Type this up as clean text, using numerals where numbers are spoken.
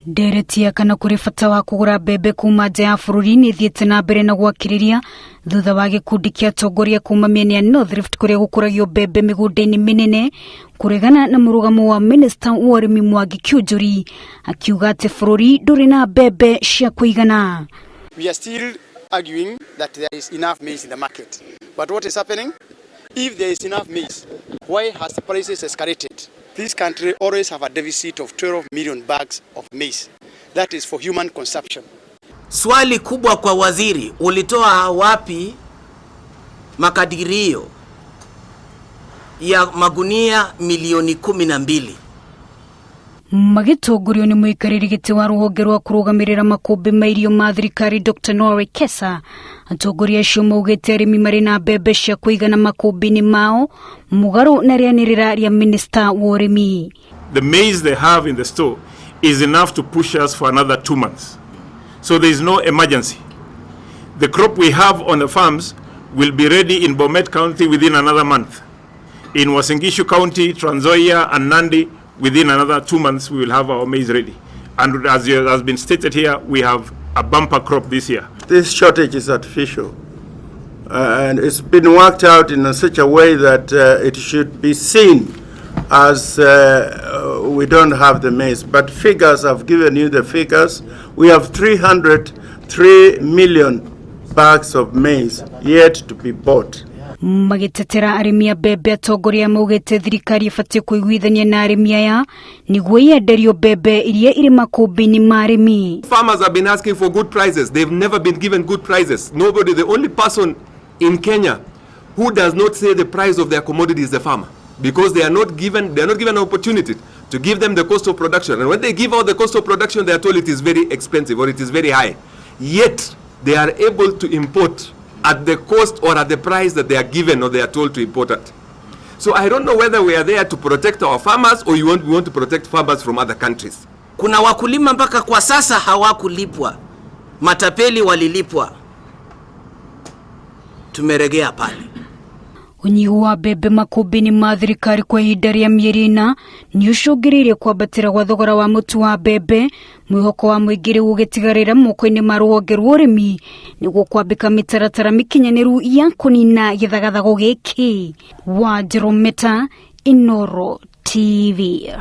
Nderetia kana kuri bata wa kugura mbembe kuma nja ya bururi ni thiete na mbere na gwakiriria thutha wa gikundi kia atongoria kuma miena ya North Rift kuria gukuragio mbembe migunda-ini minene kuregana na murugamo wa Minister wa urimi Mwangi Kiunjuri akiuga ati bururi nduri na mbembe cia kuigana. We are still arguing that there is enough maize in the market. But what is happening? If there is enough maize, why has the prices escalated? This country always have a deficit of 12 million bags of maize. That is for human consumption. Swali kubwa kwa waziri, ulitoa wapi makadirio ya magunia milioni 12? Magitongorio ni muikariri giti wa ruhonge rwa kurugamirira makumbi ma irio ma thirikari Dr. Noah Kesa atongoria acio maugite arimi mari na mbembe cia kuigana makumbi-ini mao mugaru na rianirira ria Minister wa urimi. The maize they have in the store is enough to push us for another 2 months. So there is no emergency. The crop we have on the farms will be ready in Bomet County within another month. In Uasin Gishu County, Trans Nzoia and Nandi, within another 2 months we will have our maize ready. And as has been stated here, we have a bumper crop this year. This shortage is artificial. And it's been worked out in such a way that it should be seen as we don't have the maize. But figures, I've given you the figures. We have 303 million bags of maize yet to be bought. Magitetera arimi a mbembe atongoria maugite thirikari ibatie kuiguithania na arimi aya niguo yenderio mbembe iria iri makumbi-ini ma arimi. Farmers have been asking for good prices. They've never been given good prices. Nobody, the only person in Kenya who does not say the price of their commodity is the farmer, because they are not given an opportunity to give them the cost of production. And when they give out the cost of production, they are told it is very expensive or it is very high. Yet they are able to import at the cost or at the price that they are given or they are told to import at. So I don't know whether we are there to protect our farmers or we want to protect farmers from other countries. Kuna wakulima mpaka kwa sasa hawakulipwa. Matapeli walilipwa. Tumeregea pale. Unyihu wa mbembe makumbi-ini ma thirikari kwa ihinda ria mieri 4 ni ucungiriire kwambatira gwa thogora wa mutu wa mbembe, mwihoko wa muingi riu ugitigarira moko-ini ma ruhonge rwa urimi niguo kwambika mitaratara mikinyaniru ya kunina githagathago giki. Wanjiru Meta, Inooro TV.